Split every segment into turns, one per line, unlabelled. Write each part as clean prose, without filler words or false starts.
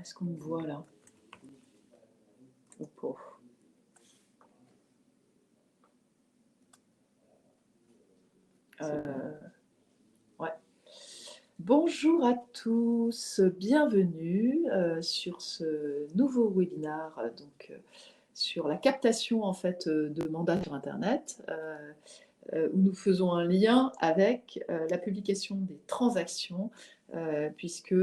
Est-ce qu'on me voit là? Ou pas? Ouais. Bonjour à tous, bienvenue sur ce nouveau webinaire sur la captation en fait de mandats sur Internet où nous faisons un lien avec la publication des transactions puisque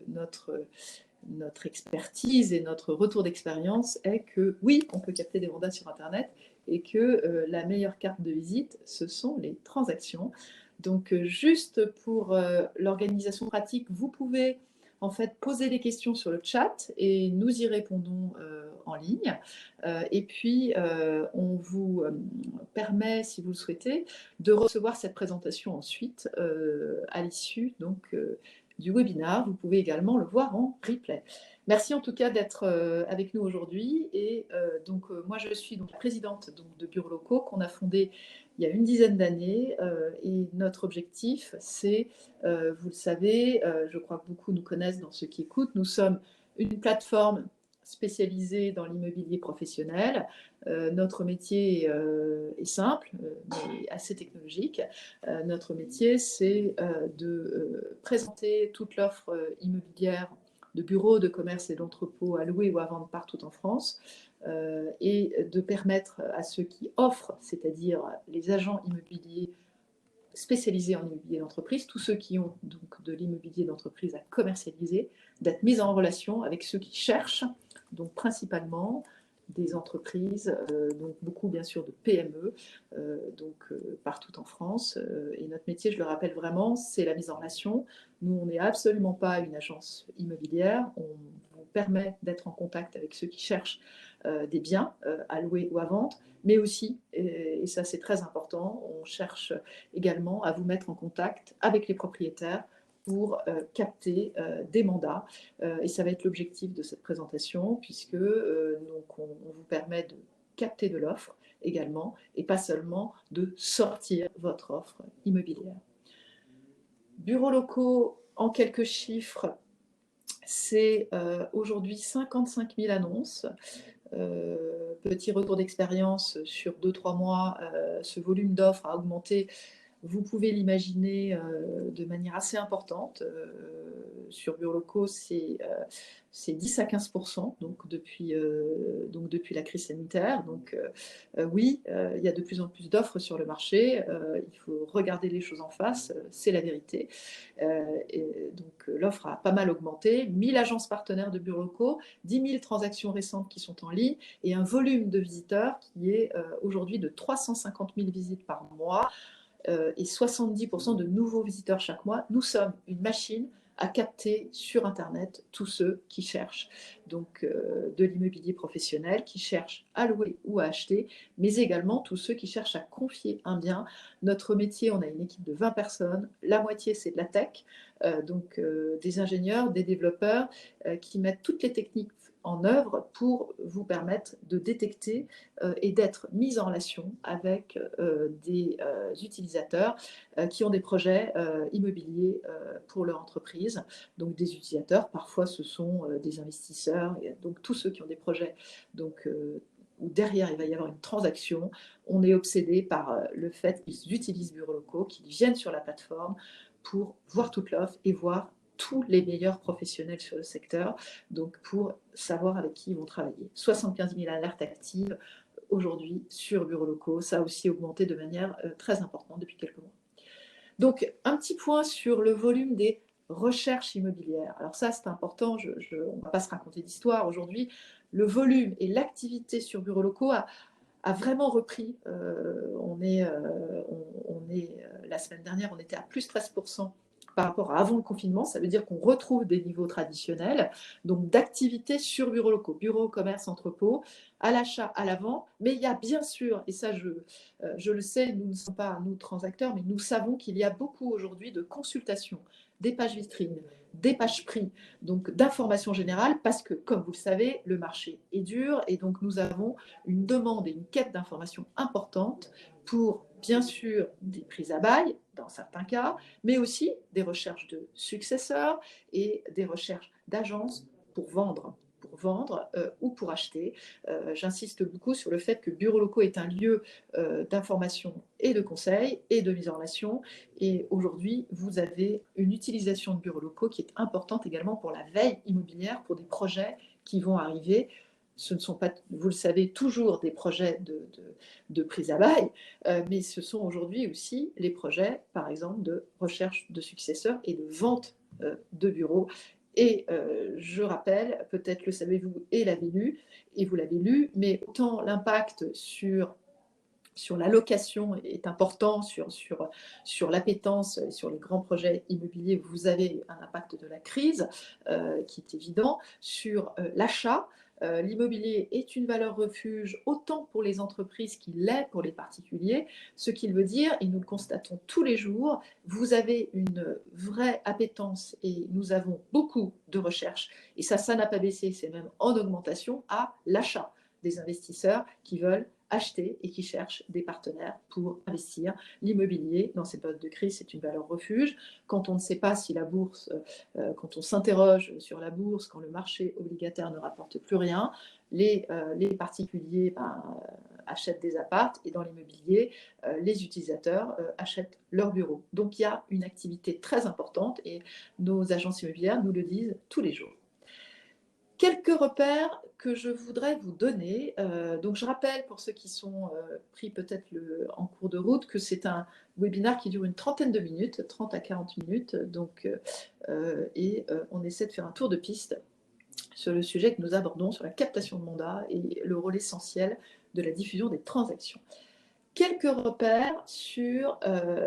notre expertise et notre retour d'expérience est que oui, on peut capter des mandats sur Internet et que la meilleure carte de visite, ce sont les transactions. Donc, juste pour l'organisation pratique, vous pouvez en fait poser des questions sur le chat et nous y répondons en ligne. Et puis, on vous permet, si vous le souhaitez, de recevoir cette présentation ensuite à l'issue du webinaire. Vous pouvez également le voir en replay. Merci en tout cas d'être avec nous aujourd'hui. Et moi, je suis donc présidente de Bureaux Locaux qu'on a fondé il y a une dizaine d'années. Et notre objectif, c'est, vous le savez, je crois que beaucoup nous connaissent dans ceux qui écoutent, nous sommes une plateforme spécialisée dans l'immobilier professionnel. Notre métier est simple, mais assez technologique. Notre métier, c'est de présenter toute l'offre immobilière de bureaux, de commerce et d'entrepôts à louer ou à vendre partout en France, et de permettre à ceux qui offrent, c'est-à-dire les agents immobiliers spécialisés en immobilier d'entreprise, tous ceux qui ont donc de l'immobilier d'entreprise à commercialiser, d'être mis en relation avec ceux qui cherchent, donc principalement des entreprises, donc beaucoup bien sûr de PME, partout en France. Et notre métier, je le rappelle vraiment, c'est la mise en relation. Nous, on n'est absolument pas une agence immobilière. On vous permet d'être en contact avec ceux qui cherchent des biens à louer ou à vendre, mais aussi, et ça c'est très important, on cherche également à vous mettre en contact avec les propriétaires pour capter des mandats. Et ça va être l'objectif de cette présentation, puisque on vous permet de capter de l'offre également, et pas seulement de sortir votre offre immobilière. Bureaux Locaux, en quelques chiffres, c'est aujourd'hui 55 000 annonces. Petit retour d'expérience sur 2-3 mois, ce volume d'offres a augmenté. Vous pouvez l'imaginer de manière assez importante. Sur Bureaux Locaux, c'est 10 à 15%, donc depuis la crise sanitaire. Donc oui, il y a de plus en plus d'offres sur le marché. Il faut regarder les choses en face, c'est la vérité. Donc l'offre a pas mal augmenté. 1000 agences partenaires de Bureaux Locaux, 10 000 transactions récentes qui sont en ligne et un volume de visiteurs qui est aujourd'hui de 350 000 visites par mois. Et 70% de nouveaux visiteurs chaque mois. Nous sommes une machine à capter sur Internet tous ceux qui cherchent donc de l'immobilier professionnel, qui cherchent à louer ou à acheter, mais également tous ceux qui cherchent à confier un bien. Notre métier, on a une équipe de 20 personnes, la moitié c'est de la tech, des ingénieurs, des développeurs qui mettent toutes les techniques en œuvre pour vous permettre de détecter et d'être mis en relation avec des utilisateurs qui ont des projets immobiliers pour leur entreprise. Donc des utilisateurs, parfois ce sont des investisseurs, et donc tous ceux qui ont des projets où derrière il va y avoir une transaction. On est obsédé par le fait qu'ils utilisent Bureaux Locaux, qu'ils viennent sur la plateforme pour voir toute l'offre et voir tous les meilleurs professionnels sur le secteur, donc pour savoir avec qui ils vont travailler. 75 000 alertes actives aujourd'hui sur Bureaux Locaux, ça a aussi augmenté de manière très importante depuis quelques mois. Donc un petit point sur le volume des recherches immobilières. Alors ça c'est important, on ne va pas se raconter d'histoire aujourd'hui. Le volume et l'activité sur Bureaux Locaux a vraiment repris. La semaine dernière, on était à plus 13% par rapport à avant le confinement. Ça veut dire qu'on retrouve des niveaux traditionnels, donc d'activité sur Bureaux Locaux, bureaux, commerce, entrepôts, à l'achat, à la vente. Mais il y a bien sûr, et ça je le sais, nous ne sommes pas nous transacteurs, mais nous savons qu'il y a beaucoup aujourd'hui de consultations, des pages vitrines, des pages prix, donc d'informations générales, parce que, comme vous le savez, le marché est dur et donc nous avons une demande et une quête d'informations importante pour, bien sûr, des prises à bail, dans certains cas, mais aussi des recherches de successeurs et des recherches d'agences pour vendre ou pour acheter. J'insiste beaucoup sur le fait que Bureaux locaux est un lieu d'information et de conseil et de mise en relation. Et aujourd'hui, vous avez une utilisation de bureaux locaux qui est importante également pour la veille immobilière, pour des projets qui vont arriver. Ce ne sont pas, vous le savez, toujours des projets de prise à bail, mais ce sont aujourd'hui aussi les projets, par exemple, de recherche de successeurs et de vente de bureaux. Et je rappelle, peut-être le savez-vous et vous l'avez lu, mais autant l'impact sur la location est important, sur l'appétence, sur les grands projets immobiliers, vous avez un impact de la crise qui est évident. Sur l'achat, l'immobilier est une valeur refuge autant pour les entreprises qu'il l'est pour les particuliers, ce qui veut dire, et nous le constatons tous les jours, vous avez une vraie appétence et nous avons beaucoup de recherches, et ça n'a pas baissé, c'est même en augmentation, à l'achat des investisseurs qui veulent acheter et qui cherchent des partenaires pour investir. L'immobilier, dans ces périodes de crise, c'est une valeur refuge. Quand on ne sait pas si la bourse, quand on s'interroge sur la bourse, quand le marché obligataire ne rapporte plus rien, les particuliers achètent des appartes et dans l'immobilier, les utilisateurs achètent leurs bureaux. Donc il y a une activité très importante et nos agences immobilières nous le disent tous les jours. Quelques repères que je voudrais vous donner. Donc je rappelle pour ceux qui sont pris peut-être en cours de route que c'est un webinaire qui dure une trentaine de minutes, 30 à 40 minutes. Donc, on essaie de faire un tour de piste sur le sujet que nous abordons, sur la captation de mandat et le rôle essentiel de la diffusion des transactions. Quelques repères sur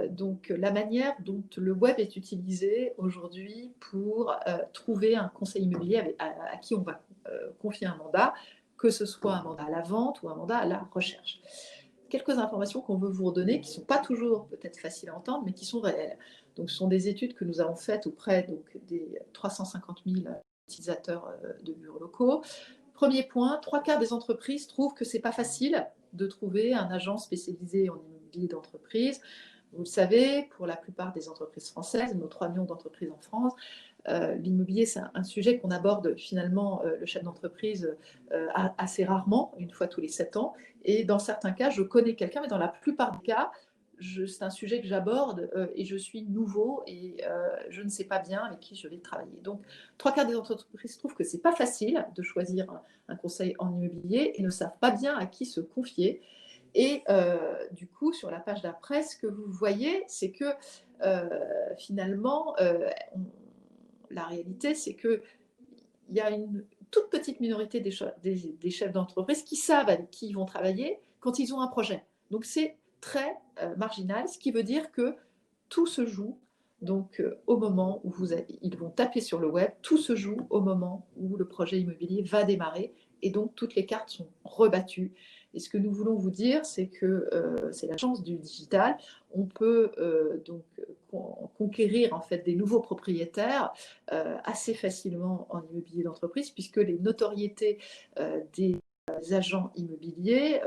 donc, la manière dont le web est utilisé aujourd'hui pour trouver un conseil immobilier à qui on va confier un mandat, que ce soit un mandat à la vente ou un mandat à la recherche. Quelques informations qu'on veut vous redonner, qui ne sont pas toujours peut-être faciles à entendre, mais qui sont réelles. Donc, ce sont des études que nous avons faites auprès donc, des 350 000 utilisateurs de bureaux locaux. Premier point, 3/4 des entreprises trouvent que ce n'est pas facile de trouver un agent spécialisé en immobilier d'entreprise. Vous le savez, pour la plupart des entreprises françaises, nos 3 millions d'entreprises en France, l'immobilier, c'est un sujet qu'on aborde finalement, le chef d'entreprise, assez rarement, une fois tous les 7 ans. Et dans certains cas, je connais quelqu'un, mais dans la plupart des cas, c'est un sujet que j'aborde et je suis nouveau et je ne sais pas bien avec qui je vais travailler. Donc, 3/4 des entreprises trouvent que ce n'est pas facile de choisir un conseil en immobilier et ne savent pas bien à qui se confier. Et du coup, sur la page d'après, ce que vous voyez, c'est que finalement, la réalité, c'est qu'il y a une toute petite minorité des chefs d'entreprise qui savent avec qui ils vont travailler quand ils ont un projet. Donc c'est très marginal, ce qui veut dire que tout se joue donc au moment où ils vont taper sur le web, tout se joue au moment où le projet immobilier va démarrer et donc toutes les cartes sont rebattues. Et ce que nous voulons vous dire, c'est que c'est la chance du digital. On peut donc conquérir en fait des nouveaux propriétaires assez facilement en immobilier d'entreprise, puisque les notoriétés des agents immobiliers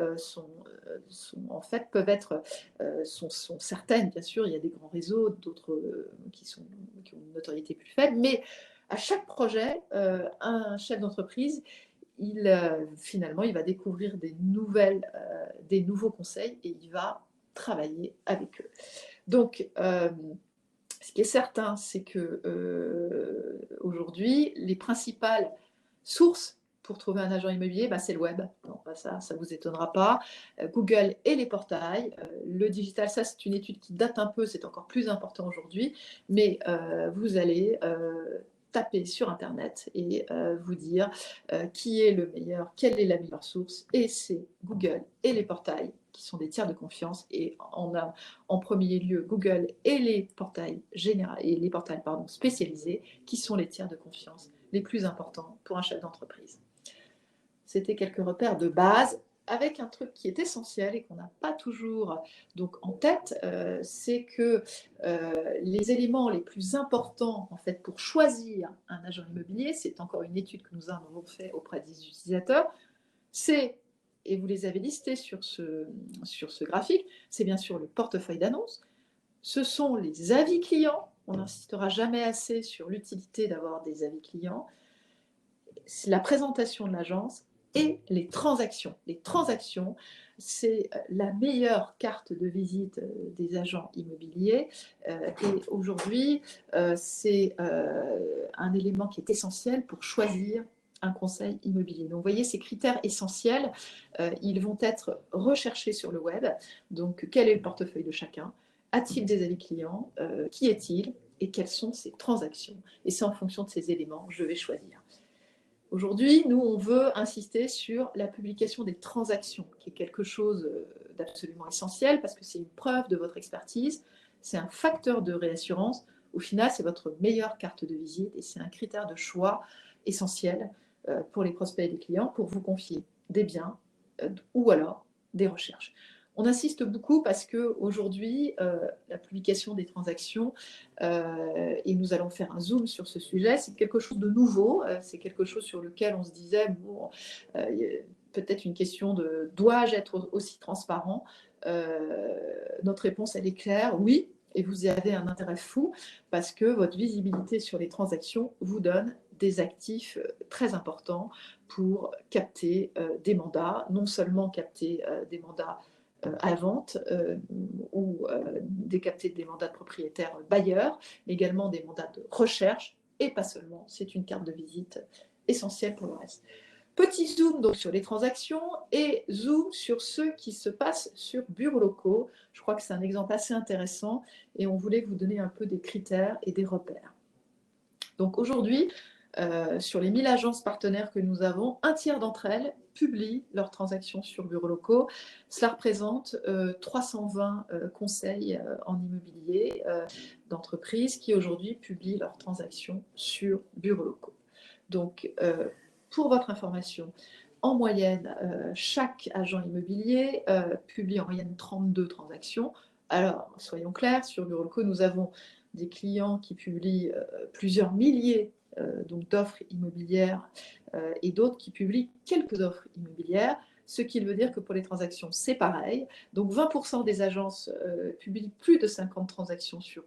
en fait peuvent être sont certaines, bien sûr, il y a des grands réseaux, d'autres qui ont une notoriété plus faible, mais à chaque projet, un chef d'entreprise, finalement, il va découvrir des nouveaux conseils et il va travailler avec eux. Donc, ce qui est certain, c'est que aujourd'hui, les principales sources pour trouver un agent immobilier, c'est le web. Non, ça ne vous étonnera pas. Google et les portails. Le digital, ça c'est une étude qui date un peu, c'est encore plus important aujourd'hui. Mais vous allez taper sur Internet et vous dire qui est le meilleur, quelle est la meilleure source. Et c'est Google et les portails qui sont des tiers de confiance. Et on a en premier lieu Google et les portails spécialisés qui sont les tiers de confiance les plus importants pour un chef d'entreprise. C'était quelques repères de base avec un truc qui est essentiel et qu'on n'a pas toujours donc en tête, c'est que les éléments les plus importants en fait pour choisir un agent immobilier, c'est encore une étude que nous avons fait auprès des utilisateurs, c'est, et vous les avez listés sur ce graphique, c'est bien sûr le portefeuille d'annonces, Ce sont les avis clients. On n'insistera jamais assez sur l'utilité d'avoir des avis clients. C'est la présentation de l'agence et les transactions. Les transactions, c'est la meilleure carte de visite des agents immobiliers. Et aujourd'hui, c'est un élément qui est essentiel pour choisir un conseil immobilier. Donc, vous voyez, ces critères essentiels, ils vont être recherchés sur le web. Donc, quel est le portefeuille de chacun? A-t-il des avis clients? Qui est-il? Et quelles sont ses transactions? Et c'est en fonction de ces éléments que je vais choisir. Aujourd'hui, nous, on veut insister sur la publication des transactions, qui est quelque chose d'absolument essentiel parce que c'est une preuve de votre expertise, c'est un facteur de réassurance. Au final, c'est votre meilleure carte de visite et c'est un critère de choix essentiel pour les prospects et les clients pour vous confier des biens ou alors des recherches. On insiste beaucoup parce qu'aujourd'hui, la publication des transactions, et nous allons faire un zoom sur ce sujet, c'est quelque chose de nouveau, c'est quelque chose sur lequel on se disait, bon, peut-être une question de dois-je être aussi transparent? Notre réponse, elle est claire, oui, et vous avez un intérêt fou parce que votre visibilité sur les transactions vous donne des actifs très importants pour capter des mandats, non seulement capter des mandats à la vente ou capter des mandats de propriétaires bailleurs, mais également des mandats de recherche et pas seulement. C'est une carte de visite essentielle pour le reste. Petit zoom donc sur les transactions et zoom sur ce qui se passe sur bureaux locaux. Je crois que c'est un exemple assez intéressant et on voulait vous donner un peu des critères et des repères. Donc aujourd'hui, sur les 1000 agences partenaires que nous avons, un tiers d'entre elles publient leurs transactions sur bureaux locaux. Cela représente 320 conseils en immobilier d'entreprises qui aujourd'hui publient leurs transactions sur bureaux locaux. Donc, pour votre information, en moyenne, chaque agent immobilier publie en moyenne 32 transactions. Alors, soyons clairs, sur bureaux locaux, nous avons des clients qui publient plusieurs milliers donc d'offres immobilières et d'autres qui publient quelques offres immobilières, ce qui veut dire que pour les transactions, c'est pareil. Donc 20% des agences publient plus de 50 transactions sur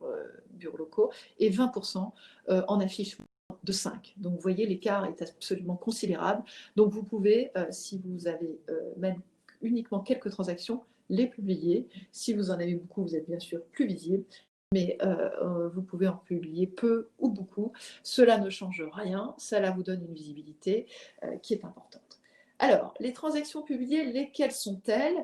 bureaux locaux et 20% en affichent de 5. Donc vous voyez, l'écart est absolument considérable. Donc vous pouvez, si vous avez même uniquement quelques transactions, les publier. Si vous en avez beaucoup, vous êtes bien sûr plus visible. Mais vous pouvez en publier peu ou beaucoup. Cela ne change rien, cela vous donne une visibilité qui est importante. Alors, les transactions publiées, lesquelles sont-elles?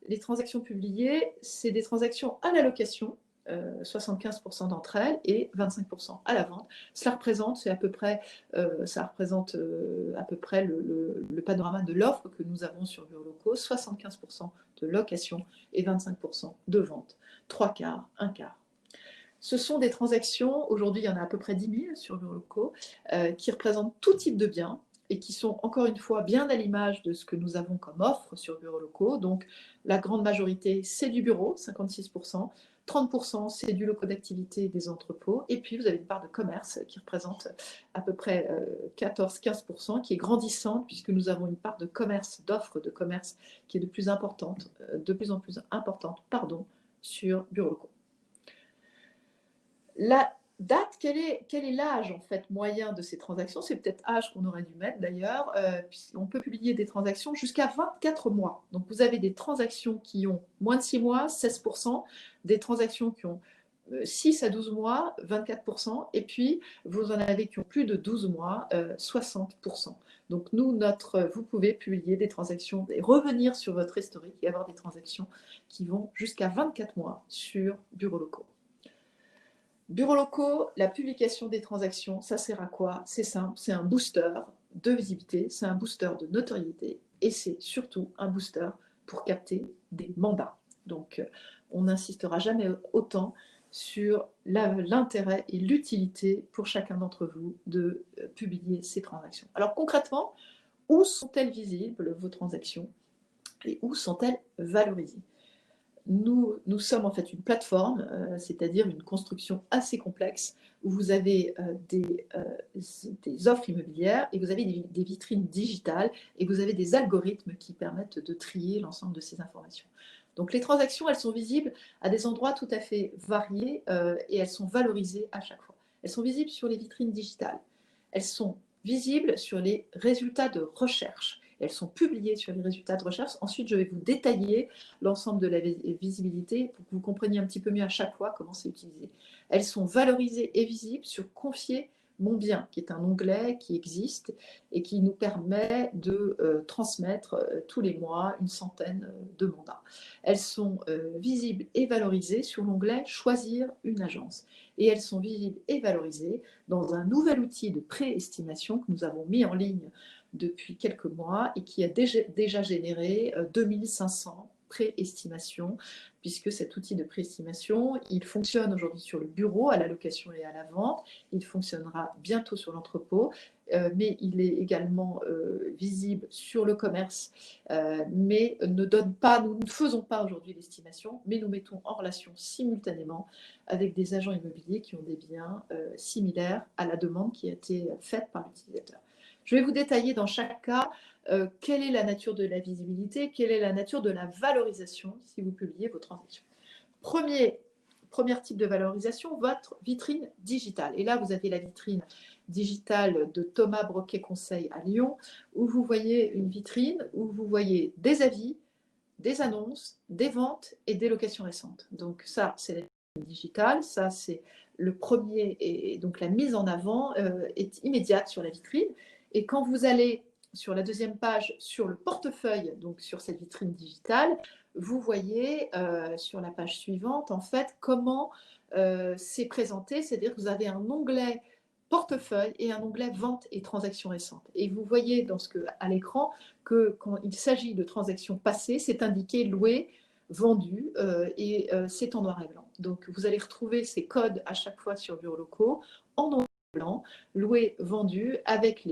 Les transactions publiées, c'est des transactions à la location, 75% d'entre elles, et 25% à la vente. Cela représente, à peu près le panorama de l'offre que nous avons sur bureaux locaux, 75% de location et 25% de vente. 3 quarts, 1 quart. Ce sont des transactions, aujourd'hui il y en a à peu près 10 000 sur bureaux locaux, qui représentent tout type de biens et qui sont encore une fois bien à l'image de ce que nous avons comme offre sur bureaux locaux. Donc la grande majorité c'est du bureau, 56%, 30% c'est du local d'activité et des entrepôts, et puis vous avez une part de commerce qui représente à peu près 14-15%, qui est grandissante puisque nous avons une part de commerce, d'offres de commerce qui est de plus en plus importante sur bureaux locaux. La date, quel est l'âge en fait moyen de ces transactions? C'est peut-être âge qu'on aurait dû mettre d'ailleurs. On peut publier des transactions jusqu'à 24 mois. Donc vous avez des transactions qui ont moins de 6 mois, 16%, des transactions qui ont 6 à 12 mois, 24%, et puis vous en avez qui ont plus de 12 mois, 60%. Donc vous pouvez publier des transactions et revenir sur votre historique et avoir des transactions qui vont jusqu'à 24 mois sur bureaux locaux. Bureaux locaux, la publication des transactions, ça sert à quoi? C'est simple, c'est un booster de visibilité, c'est un booster de notoriété et c'est surtout un booster pour capter des mandats. Donc, on n'insistera jamais autant sur l'intérêt et l'utilité pour chacun d'entre vous de publier ces transactions. Alors concrètement, où sont-elles visibles, vos transactions, et où sont-elles valorisées? Nous sommes en fait une plateforme, c'est-à-dire une construction assez complexe où vous avez des offres immobilières et vous avez des vitrines digitales et vous avez des algorithmes qui permettent de trier l'ensemble de ces informations. Donc les transactions, elles sont visibles à des endroits tout à fait variés et elles sont valorisées à chaque fois. Elles sont visibles sur les vitrines digitales. Elles sont visibles sur les résultats de recherche. Elles sont publiées sur les résultats de recherche. Ensuite, je vais vous détailler l'ensemble de la visibilité pour que vous compreniez un petit peu mieux à chaque fois comment c'est utilisé. Elles sont valorisées et visibles sur Confier mon bien, qui est un onglet qui existe et qui nous permet de transmettre tous les mois une centaine de mandats. Elles sont visibles et valorisées sur l'onglet Choisir une agence. Et elles sont visibles et valorisées dans un nouvel outil de préestimation que nous avons mis en ligne depuis quelques mois et qui a déjà généré 2500 préestimations, puisque cet outil de préestimation, il fonctionne aujourd'hui sur le bureau, à la location et à la vente, il fonctionnera bientôt sur l'entrepôt, mais il est également visible sur le commerce, mais ne donne pas, nous ne faisons pas aujourd'hui l'estimation, mais nous mettons en relation simultanément avec des agents immobiliers qui ont des biens similaires à la demande qui a été faite par l'utilisateur. Je vais vous détailler dans chaque cas quelle est la nature de la visibilité, quelle est la nature de la valorisation si vous publiez vos transactions. Premier type de valorisation, votre vitrine digitale. Et là, vous avez la vitrine digitale de Thomas Broquet Conseil à Lyon, où vous voyez une vitrine, où vous voyez des avis, des annonces, des ventes et des locations récentes. Donc ça, c'est la vitrine digitale, ça c'est le premier, et donc la mise en avant est immédiate sur la vitrine. Et quand vous allez sur la deuxième page, sur le portefeuille, donc sur cette vitrine digitale, vous voyez sur la page suivante, en fait, comment c'est présenté, c'est-à-dire que vous avez un onglet portefeuille et un onglet vente et transactions récentes. Et vous voyez à l'écran que quand il s'agit de transactions passées, c'est indiqué loué, vendu et c'est en noir et blanc. Donc vous allez retrouver ces codes à chaque fois sur Bureaux Locaux en noir et blanc, loué, vendu, avec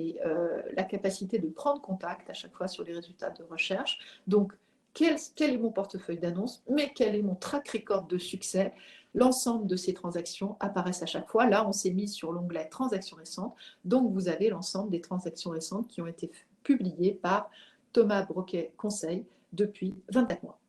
la capacité de prendre contact à chaque fois sur les résultats de recherche. Donc quel est mon portefeuille d'annonces, mais quel est mon track record de succès. L'ensemble de ces transactions apparaissent à chaque fois. Là, on s'est mis sur l'onglet transactions récentes. Donc, vous avez l'ensemble des transactions récentes qui ont été publiées par Thomas Broquet Conseil depuis 24 mois.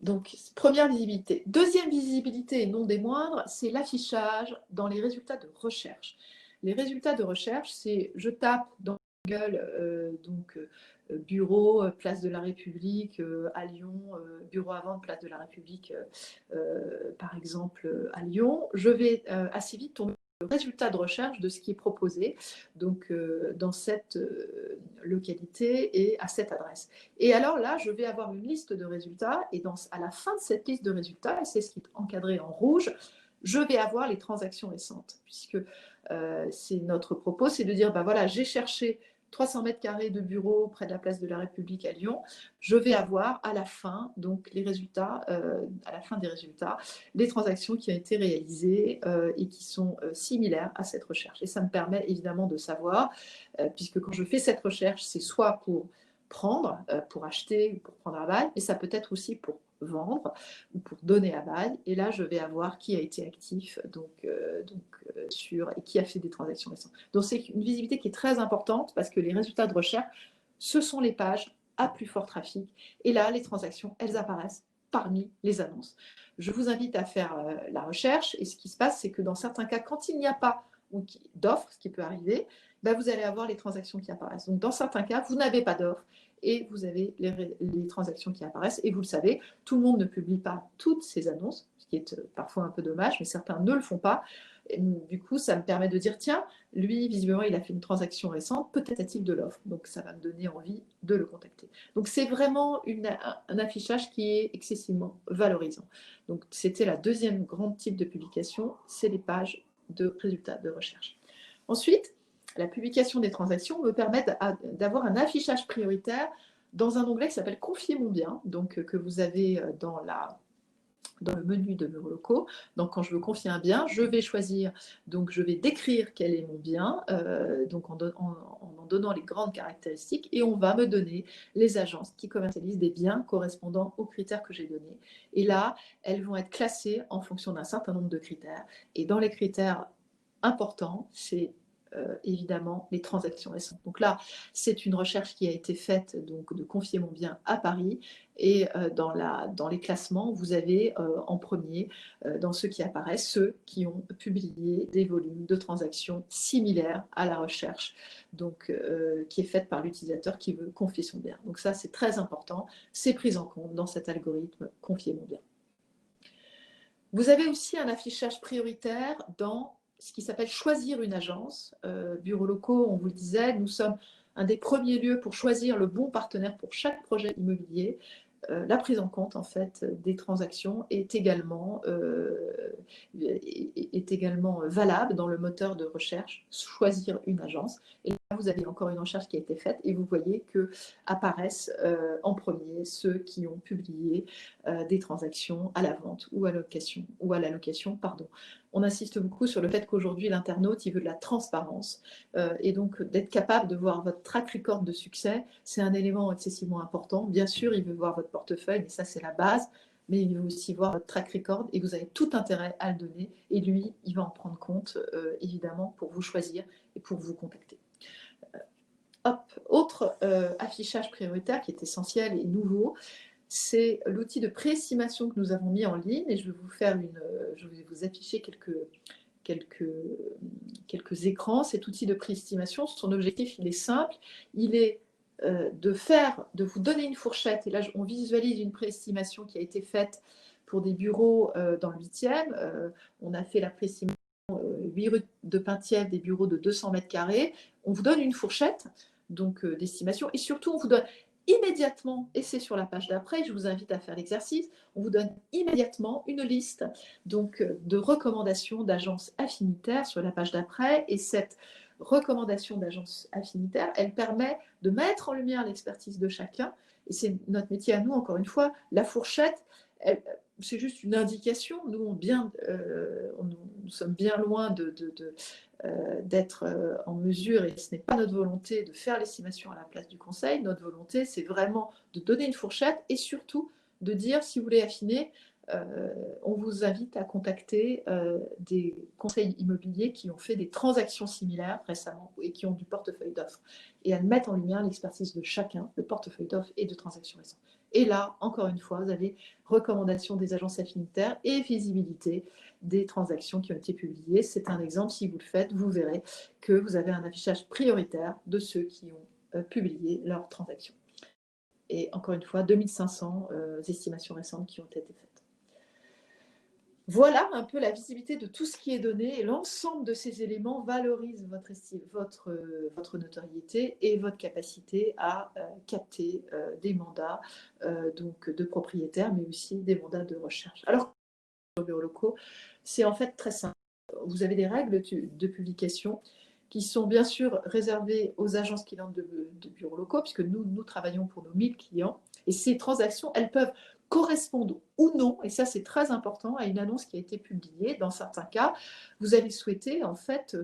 Donc, première visibilité. Deuxième visibilité, et non des moindres, c'est l'affichage dans les résultats de recherche. Les résultats de recherche, c'est je tape dans Google, bureau, place de la République à Lyon, bureau à vendre, place de la République, par exemple, à Lyon. Je vais assez vite tomber le résultat de recherche de ce qui est proposé donc, dans cette localité et à cette adresse. Et alors là, je vais avoir une liste de résultats et à la fin de cette liste de résultats, et c'est ce qui est encadré en rouge, je vais avoir les transactions récentes, puisque c'est notre propos, c'est de dire, ben voilà, j'ai cherché 300 mètres carrés de bureau près de la place de la République à Lyon, je vais avoir à la fin, donc les résultats, à la fin des résultats, les transactions qui ont été réalisées et qui sont similaires à cette recherche. Et ça me permet évidemment de savoir, puisque quand je fais cette recherche, c'est soit pour prendre, pour acheter ou pour prendre à bail, mais ça peut être aussi pour vendre ou pour donner à bail. Et là, je vais avoir qui a été actif et qui a fait des transactions récentes. Donc, c'est une visibilité qui est très importante parce que les résultats de recherche, ce sont les pages à plus fort trafic. Et là, les transactions, elles apparaissent parmi les annonces. Je vous invite à faire la recherche. Et ce qui se passe, c'est que dans certains cas, quand il n'y a pas d'offre, ce qui peut arriver, vous allez avoir les transactions qui apparaissent. Donc, dans certains cas, vous n'avez pas d'offre et vous avez les transactions qui apparaissent. Et vous le savez, tout le monde ne publie pas toutes ces annonces, ce qui est parfois un peu dommage, mais certains ne le font pas. Et du coup, ça me permet de dire, tiens, lui, visiblement, il a fait une transaction récente, peut-être a-t-il de l'offre. Donc, ça va me donner envie de le contacter. Donc, c'est vraiment un affichage qui est excessivement valorisant. Donc, c'était la deuxième grande type de publication, c'est les pages de résultats de recherche. Ensuite, la publication des transactions me permet d'avoir un affichage prioritaire dans un onglet qui s'appelle Confier mon bien, donc que vous avez dans le menu de Bureaux Locaux. Donc, quand je veux confier un bien, je vais choisir, donc je vais décrire quel est mon bien, donc en donnant les grandes caractéristiques, et on va me donner les agences qui commercialisent des biens correspondant aux critères que j'ai donnés. Et là, elles vont être classées en fonction d'un certain nombre de critères. Et dans les critères importants, c'est évidemment les transactions récentes. Donc là, c'est une recherche qui a été faite donc, de Confier mon bien à Paris. Et dans les classements, vous avez en premier, dans ceux qui apparaissent, ceux qui ont publié des volumes de transactions similaires à la recherche donc, qui est faite par l'utilisateur qui veut confier son bien. Donc ça, c'est très important. C'est pris en compte dans cet algorithme Confier mon bien. Vous avez aussi un affichage prioritaire dans ce qui s'appelle choisir une agence. Bureaux locaux, on vous le disait, nous sommes un des premiers lieux pour choisir le bon partenaire pour chaque projet immobilier. La prise en compte en fait des transactions est également valable dans le moteur de recherche choisir une agence. Et là, vous avez encore une recherche qui a été faite et vous voyez que apparaissent en premier ceux qui ont publié des transactions à la vente ou à la location, pardon. On insiste beaucoup sur le fait qu'aujourd'hui l'internaute il veut de la transparence et donc d'être capable de voir votre track record de succès, c'est un élément excessivement important. Bien sûr, il veut voir votre portefeuille, et ça c'est la base, mais il veut aussi voir votre track record et vous avez tout intérêt à le donner. Et lui, il va en prendre compte évidemment pour vous choisir et pour vous contacter. Autre affichage prioritaire qui est essentiel et nouveau, c'est l'outil de préestimation que nous avons mis en ligne et je vais vous afficher quelques écrans. Cet outil de préestimation, son objectif, il est simple, il est de vous donner une fourchette. Et là, on visualise une préestimation qui a été faite pour des bureaux dans le 8e. On a fait la préestimation 8 rue de Penthièvre, des bureaux de 200 mètres carrés. On vous donne une fourchette donc d'estimation et surtout, on vous donne immédiatement, et c'est sur la page d'après, je vous invite à faire l'exercice, on vous donne immédiatement une liste donc, de recommandations d'agences affinitaires sur la page d'après. Et cette recommandation d'agence affinitaire, elle permet de mettre en lumière l'expertise de chacun. Et c'est notre métier à nous, encore une fois, la fourchette, c'est juste une indication. Nous, nous sommes bien loin d'être en mesure, et ce n'est pas notre volonté de faire l'estimation à la place du conseil. Notre volonté, c'est vraiment de donner une fourchette et surtout de dire, si vous voulez affiner, on vous invite à contacter des conseils immobiliers qui ont fait des transactions similaires récemment et qui ont du portefeuille d'offres et à mettre en lumière l'expertise de chacun, le portefeuille d'offres et de transactions récentes. Et là, encore une fois, vous avez recommandation des agences affinitaires et visibilité des transactions qui ont été publiées. C'est un exemple, si vous le faites, vous verrez que vous avez un affichage prioritaire de ceux qui ont publié leurs transactions. Et encore une fois, 2500 estimations récentes qui ont été faites. Voilà un peu la visibilité de tout ce qui est donné et l'ensemble de ces éléments valorise votre notoriété et votre capacité à capter des mandats donc de propriétaires, mais aussi des mandats de recherche. Alors, les bureaux locaux, c'est en fait très simple. Vous avez des règles de publication qui sont bien sûr réservées aux agences clientes de bureaux locaux, puisque nous travaillons pour nos 1000 clients. Et ces transactions, elles peuvent correspondre ou non, et ça c'est très important, à une annonce qui a été publiée. Dans certains cas, vous allez souhaiter en fait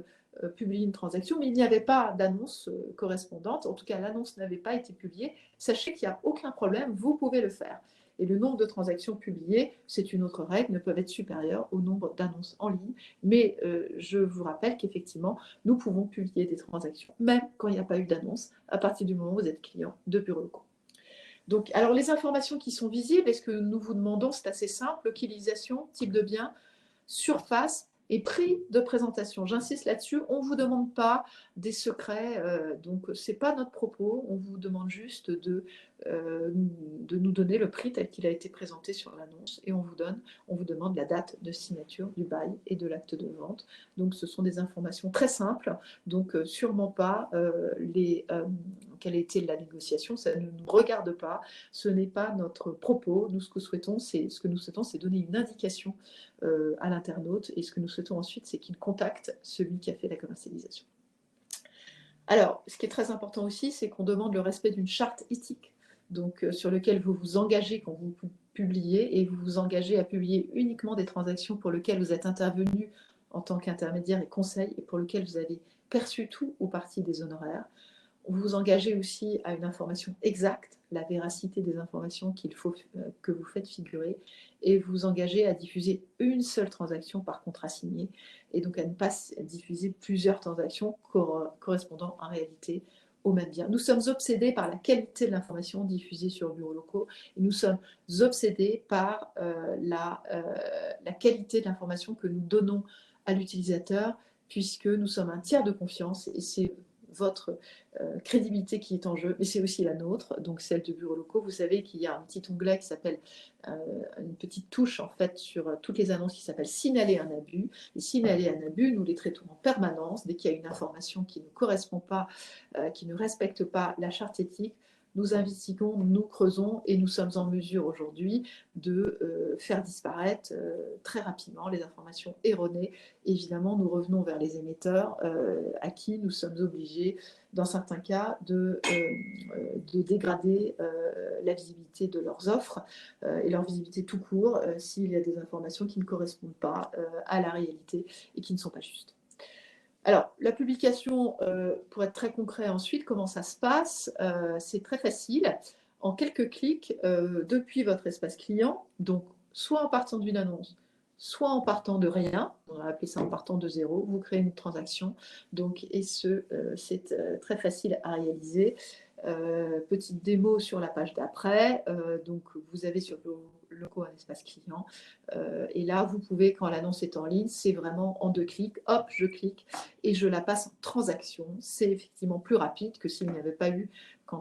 publier une transaction, mais il n'y avait pas d'annonce correspondante. En tout cas, l'annonce n'avait pas été publiée. Sachez qu'il n'y a aucun problème, vous pouvez le faire. Et le nombre de transactions publiées, c'est une autre règle, ne peuvent être supérieurs au nombre d'annonces en ligne. Mais je vous rappelle qu'effectivement, nous pouvons publier des transactions, même quand il n'y a pas eu d'annonce, à partir du moment où vous êtes client de bureaux locaux. Donc, alors les informations qui sont visibles, et ce que nous vous demandons, c'est assez simple, localisation, type de bien, surface et prix de présentation. J'insiste là-dessus, on ne vous demande pas des secrets, donc ce n'est pas notre propos, on vous demande juste de nous donner le prix tel qu'il a été présenté sur l'annonce et on vous demande la date de signature du bail et de l'acte de vente. Donc ce sont des informations très simples, donc sûrement pas quelle a été la négociation, ça ne nous regarde pas, ce n'est pas notre propos. Nous, ce que nous souhaitons, c'est donner une indication à l'internaute et ce que nous souhaitons ensuite, c'est qu'il contacte celui qui a fait la commercialisation. Alors, ce qui est très important aussi, c'est qu'on demande le respect d'une charte éthique, donc sur lequel vous vous engagez quand vous publiez et vous vous engagez à publier uniquement des transactions pour lesquelles vous êtes intervenu en tant qu'intermédiaire et conseil et pour lesquelles vous avez perçu tout ou partie des honoraires. Vous vous engagez aussi à une information exacte, la véracité des informations qu'il faut que vous faites figurer et vous engagez à diffuser une seule transaction par contrat signé et donc à ne pas diffuser plusieurs transactions correspondant en réalité au même bien. Nous sommes obsédés par la qualité de l'information diffusée sur bureaux locaux et nous sommes obsédés par la qualité de l'information que nous donnons à l'utilisateur puisque nous sommes un tiers de confiance et c'est votre crédibilité qui est en jeu, mais c'est aussi la nôtre, donc celle de bureaux locaux. Vous savez qu'il y a un petit onglet qui s'appelle, une petite touche en fait sur toutes les annonces qui s'appelle signaler un abus. Et signaler un abus, nous les traitons en permanence dès qu'il y a une information qui ne correspond pas, qui ne respecte pas la charte éthique. Nous investiguons, nous creusons et nous sommes en mesure aujourd'hui de faire disparaître très rapidement les informations erronées. Évidemment, nous revenons vers les émetteurs à qui nous sommes obligés, dans certains cas, de dégrader la visibilité de leurs offres et leur visibilité tout court s'il y a des informations qui ne correspondent pas à la réalité et qui ne sont pas justes. Alors, la publication, pour être très concret ensuite, comment ça se passe? C'est très facile. En quelques clics, depuis votre espace client, donc soit en partant d'une annonce, soit en partant de rien, on va appeler ça en partant de zéro, vous créez une transaction. Donc, c'est très facile à réaliser. Petite démo sur la page d'après. Donc, vous avez sur le logo un espace client. Et là, vous pouvez, quand l'annonce est en ligne, c'est vraiment en 2 clics. Hop, je clique et je la passe en transaction. C'est effectivement plus rapide que s'il n'y avait pas eu, quand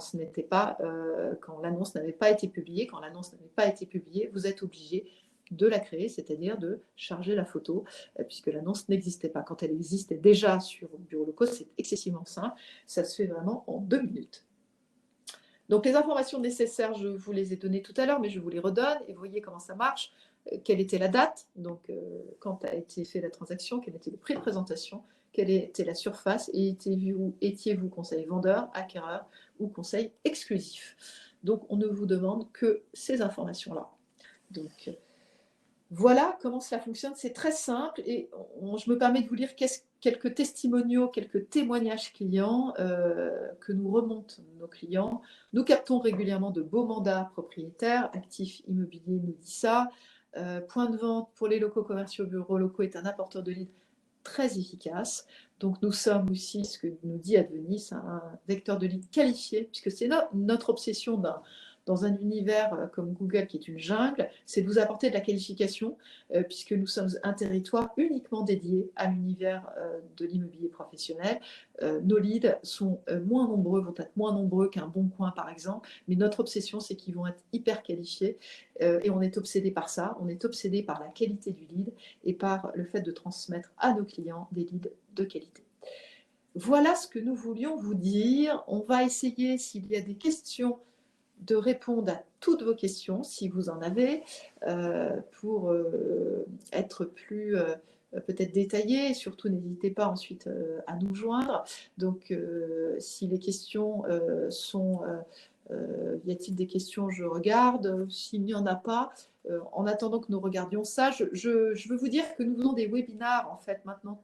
l'annonce n'avait pas été publiée. Quand l'annonce n'avait pas été publiée, vous êtes obligé de la créer, c'est-à-dire de charger la photo, puisque l'annonce n'existait pas. Quand elle existait déjà sur bureau locaux, c'est excessivement simple. Ça se fait vraiment en 2 minutes. Donc les informations nécessaires, je vous les ai données tout à l'heure, mais je vous les redonne et vous voyez comment ça marche. Quelle était la date, donc quand a été fait la transaction, quel était le prix de présentation, quelle était la surface et étiez-vous conseil vendeur, acquéreur ou conseil exclusif. Donc on ne vous demande que ces informations-là. Donc voilà comment cela fonctionne, c'est très simple et je me permets de vous lire quelques testimoniaux, quelques témoignages clients que nous remontent nos clients. Nous captons régulièrement de beaux mandats propriétaires, Actif Immobilier nous dit ça. Point de vente pour les locaux commerciaux, bureaux locaux est un apporteur de leads très efficace. Donc nous sommes aussi, ce que nous dit Advenis, un vecteur de leads qualifié, puisque c'est notre obsession dans un univers comme Google qui est une jungle, c'est de vous apporter de la qualification puisque nous sommes un territoire uniquement dédié à l'univers de l'immobilier professionnel. Nos leads sont vont être moins nombreux qu'un Bon Coin par exemple, mais notre obsession c'est qu'ils vont être hyper qualifiés et on est obsédé par ça, on est obsédé par la qualité du lead et par le fait de transmettre à nos clients des leads de qualité. Voilà ce que nous voulions vous dire. On va essayer, s'il y a des questions, de répondre à toutes vos questions, si vous en avez, pour être plus peut-être détaillé. Surtout, n'hésitez pas ensuite à nous joindre. Donc, si les questions sont... y a-t-il des questions? Je regarde. S'il n'y en a pas, en attendant que nous regardions ça, je veux vous dire que nous faisons des webinars, en fait, maintenant,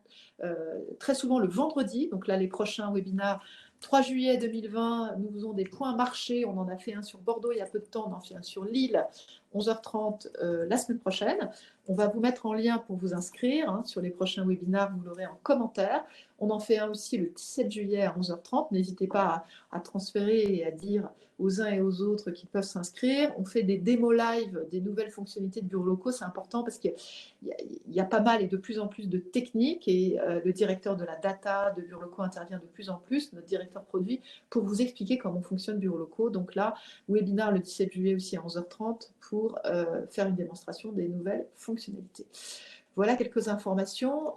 très souvent le vendredi. Donc là, les prochains webinars, 3 juillet 2020, nous faisons des points marché. On en a fait un sur Bordeaux il y a peu de temps, on en fait un sur Lille, 11h30 la semaine prochaine. On va vous mettre en lien pour vous inscrire sur les prochains webinars, vous l'aurez en commentaire. On en fait un aussi le 17 juillet à 11h30. N'hésitez pas à transférer et à dire aux uns et aux autres qui peuvent s'inscrire. On fait des démos live, des nouvelles fonctionnalités de bureaux locaux. C'est important parce qu'il y a pas mal et de plus en plus de techniques et le directeur de la data de bureaux locaux intervient de plus en plus, notre directeur produit, pour vous expliquer comment fonctionnent bureaux locaux. Donc là, webinaire le 17 juillet aussi à 11h30 pour faire une démonstration des nouvelles fonctionnalités. Voilà quelques informations.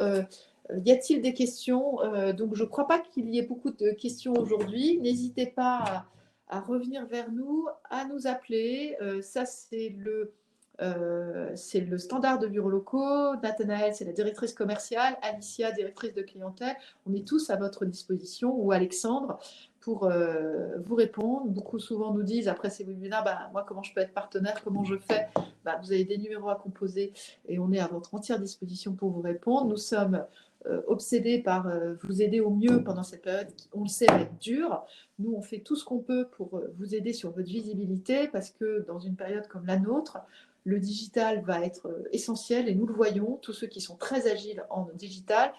Y a-t-il des questions? Donc je ne crois pas qu'il y ait beaucoup de questions aujourd'hui. N'hésitez pas à revenir vers nous, à nous appeler. Ça, c'est le standard de bureaux locaux. Nathanaël, c'est la directrice commerciale. Alicia, directrice de clientèle. On est tous à votre disposition, ou Alexandre, pour vous répondre. Beaucoup souvent nous disent après ces webinaires, moi comment je peux être partenaire, comment je fais. Vous avez des numéros à composer et on est à votre entière disposition pour vous répondre. Nous sommes obsédés par vous aider au mieux pendant cette période qui, on le sait, va être dure. Nous, on fait tout ce qu'on peut pour vous aider sur votre visibilité parce que dans une période comme la nôtre, le digital va être essentiel et nous le voyons, tous ceux qui sont très agiles en digital,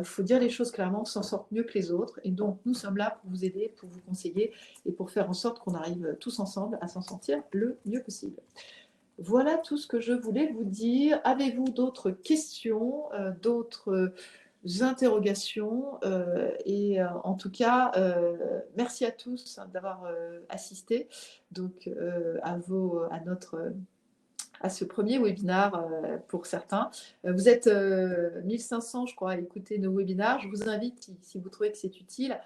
faut dire les choses clairement, s'en sortent mieux que les autres. Et donc, nous sommes là pour vous aider, pour vous conseiller et pour faire en sorte qu'on arrive tous ensemble à s'en sortir le mieux possible. Voilà tout ce que je voulais vous dire. Avez-vous d'autres questions, d'autres interrogations en tout cas, merci à tous d'avoir assisté donc, à ce premier webinaire pour certains. Vous êtes 1500, je crois, à écouter nos webinaires. Je vous invite, si vous trouvez que c'est utile,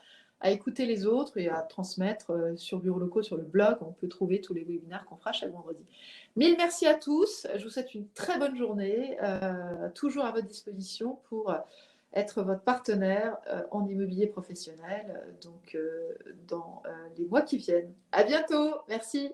à écouter les autres et à transmettre sur Bureaux Locaux, sur le blog. On peut trouver tous les webinaires qu'on fera chaque vendredi. Mille merci à tous. Je vous souhaite une très bonne journée, toujours à votre disposition pour être votre partenaire en immobilier professionnel donc, dans les mois qui viennent. À bientôt. Merci.